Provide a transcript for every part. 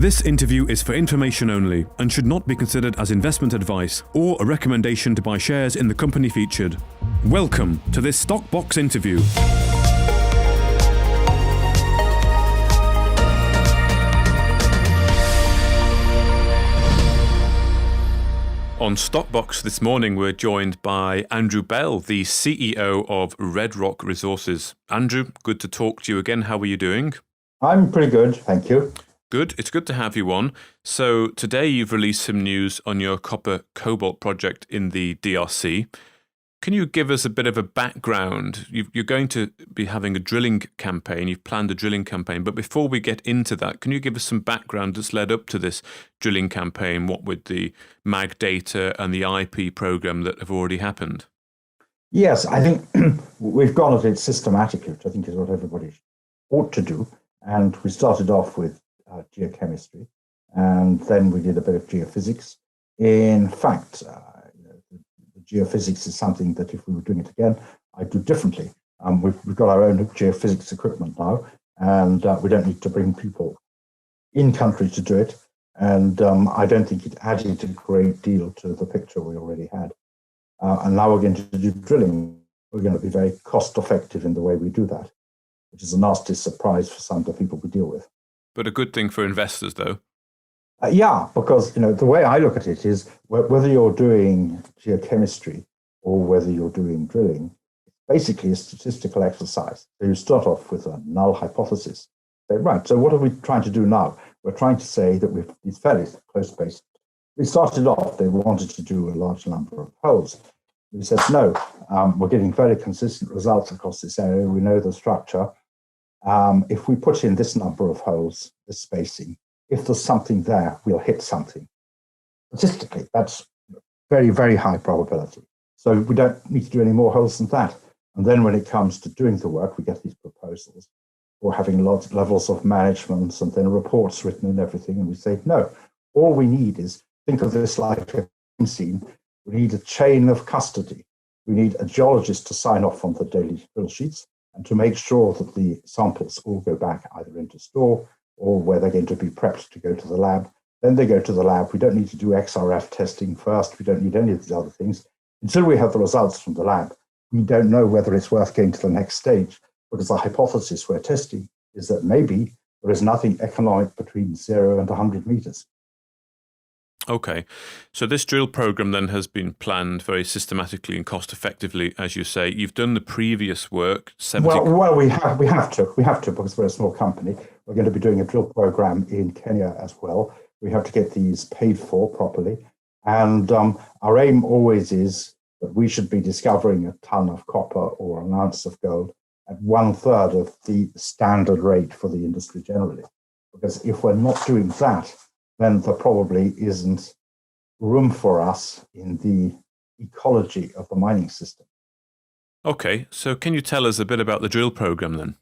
This interview is for information only and should not be considered as investment advice or a recommendation to buy shares in the company featured. Welcome to this Stockbox interview. On Stockbox this morning, we're joined by Andrew Bell, the CEO of Red Rock Resources. Andrew, good to talk to you again. How are you doing? I'm pretty good, thank you. Good. It's good to have you on. So today you've released some news on your copper cobalt project in the DRC. Can you give us a bit of a background? You're going to be having a drilling campaign. You've planned a drilling campaign. But before we get into that, can you give us some background that's led up to this drilling campaign, what with the mag data and the IP program that have already happened? Yes, I think we've gone at it systematically, which I think is what everybody ought to do. And we started off with geochemistry, and then we did a bit of geophysics. In fact, the geophysics is something that if we were doing it again, I'd do differently. We've got our own geophysics equipment now, and we don't need to bring people in country to do it. And I don't think it added a great deal to the picture we already had. And now we're going to do drilling. We're going to be very cost effective in the way we do that, which is a nasty surprise for some of the people we deal with. But a good thing for investors, though. Yeah, because the way I look at it is whether you're doing geochemistry or whether you're doing drilling, it's basically a statistical exercise. So you start off with a null hypothesis. Say, right, so what are we trying to do now? We're trying to say that it's fairly close based. We started off, they wanted to do a large number of holes. We said, no, we're getting very consistent results across this area. We know the structure. If we put in this number of holes, this spacing, if there's something there, we'll hit something. Statistically, that's very, very high probability. So we don't need to do any more holes than that. And then when it comes to doing the work, we get these proposals for having lots of levels of management and then reports written and everything. And we say, no, all we need is, think of this like a crime scene. We need a chain of custody. We need a geologist to sign off on the daily drill sheets and to make sure that the samples all go back either into store or where they're going to be prepped to go to the lab. Then they go to the lab. We don't need to do XRF testing first. We don't need any of these other things. Until we have the results from the lab, we don't know whether it's worth going to the next stage, because the hypothesis we're testing is that maybe there is nothing economic between 0 and 100 meters. Okay, so this drill program then has been planned very systematically and cost effectively, as you say. You've done the previous work. Well, we have to because we're a small company. We're going to be doing a drill program in Kenya as well. We have to get these paid for properly, and our aim always is that we should be discovering a ton of copper or an ounce of gold at 1/3 of the standard rate for the industry generally. Because if we're not doing that, then there probably isn't room for us in the ecology of the mining system. Okay, so can you tell us a bit about the drill program then?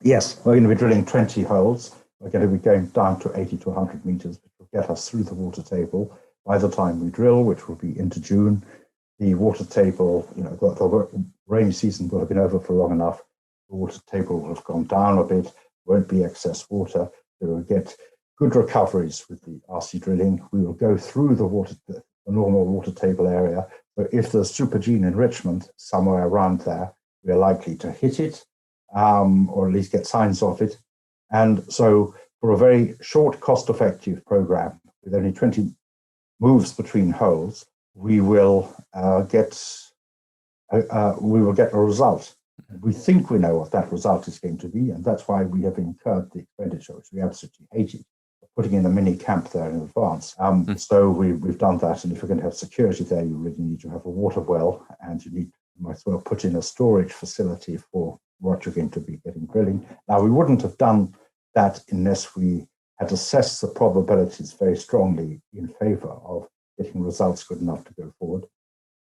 Yes, we're going to be drilling 20 holes. We're going to be going down to 80 to 100 meters, which will get us through the water table. By the time we drill, which will be into June, the water table, the rainy season will have been over for long enough. The water table will have gone down a bit, won't be excess water. So we'll get good recoveries with the RC drilling. We will go through the normal water table area. But if there's supergene enrichment somewhere around there, we're likely to hit it, or at least get signs of it. And so for a very short, cost-effective program, with only 20 moves between holes, we will get a result. We think we know what that result is going to be, and that's why we have incurred the expenditure, which we absolutely hated, putting in a mini camp there in advance. So we've done that, and if you're going to have security there, you really need to have a water well, and you might as well put in a storage facility for what you're going to be getting drilling. Now, we wouldn't have done that unless we had assessed the probabilities very strongly in favor of getting results good enough to go forward.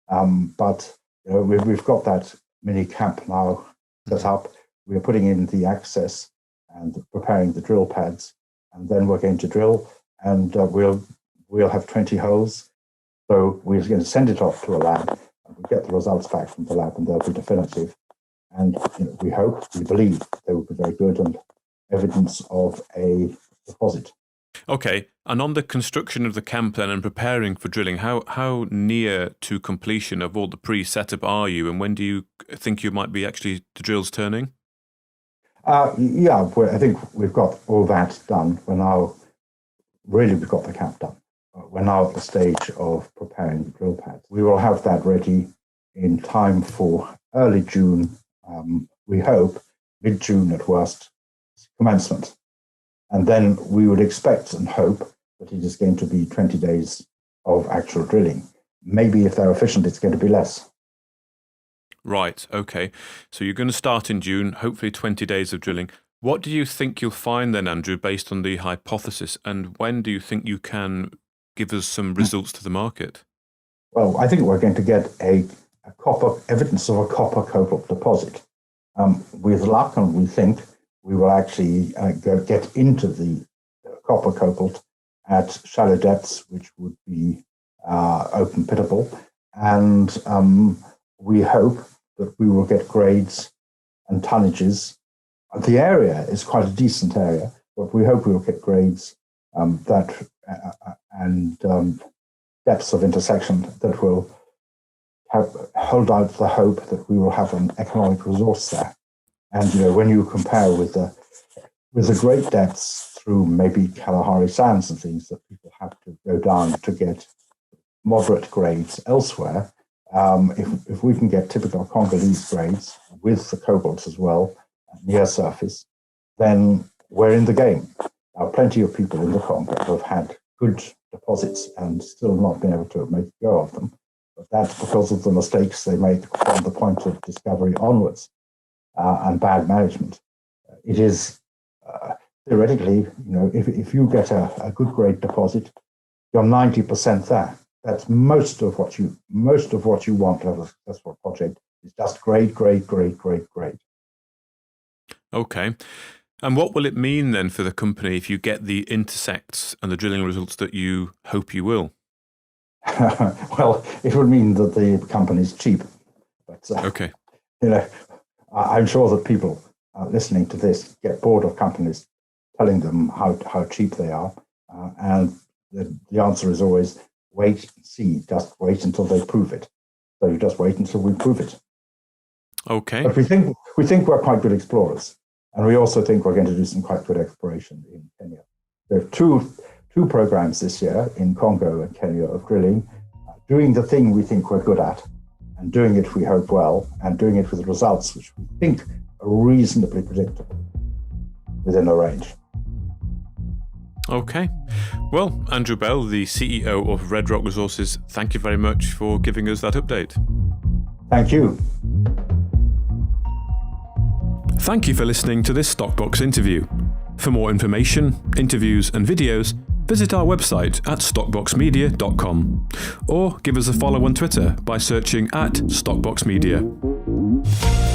But we've got that mini camp now set up. We're putting in the access and preparing the drill pads, and then we're going to drill, and we'll have 20 holes. So we're going to send it off to a lab, and we'll get the results back from the lab, and they'll be definitive. And we believe they will be very good, and evidence of a deposit. Okay, and on the construction of the camp then and preparing for drilling, how near to completion of all the pre-setup are you, and when do you think you might be actually the drills turning? I think we've got all that done. We've got the camp done. We're now at the stage of preparing the drill pads. We will have that ready in time for early June, we hope, mid-June at worst, commencement. And then we would expect and hope that it is going to be 20 days of actual drilling. Maybe if they're efficient, it's going to be less. Right, okay. So you're going to start in June, hopefully 20 days of drilling. What do you think you'll find then, Andrew, based on the hypothesis? And when do you think you can give us some results to the market? Well, I think we're going to get evidence of a copper cobalt deposit. With luck, and we think we will actually get into the copper cobalt at shallow depths, which would be open pitable. And we hope that we will get grades and tonnages. The area is quite a decent area, but we hope we will get grades and depths of intersection that will hold out the hope that we will have an economic resource there. And when you compare with the great depths through maybe Kalahari sands and things that people have to go down to get moderate grades elsewhere, if we can get typical Congolese grades with the cobalt as well near surface, then we're in the game. Now, plenty of people in the Congo have had good deposits and still not been able to make a go of them. But that's because of the mistakes they made from the point of discovery onwards and bad management. It is theoretically, if you get a good grade deposit, you're 90% there. That's most of what you want to have a successful project. It's just grade. Okay. And what will it mean then for the company if you get the intersects and the drilling results that you hope you will? Well, it would mean that the company's cheap. But, okay. I'm sure that people listening to this get bored of companies telling them how cheap they are. And the answer is always wait and see. Just wait until they prove it. So you just wait until we prove it. Okay. But we think we're quite good explorers. And we also think we're going to do some quite good exploration in Kenya. There are two programs this year in Congo and Kenya of drilling, doing the thing we think we're good at, and doing it, we hope, well, and doing it with results which we think are reasonably predictable within a range. Okay. Well, Andrew Bell, the CEO of Red Rock Resources, thank you very much for giving us that update. Thank you. Thank you for listening to this Stockbox interview. For more information, interviews and videos, visit our website at stockboxmedia.com or give us a follow on Twitter by searching @StockboxMedia.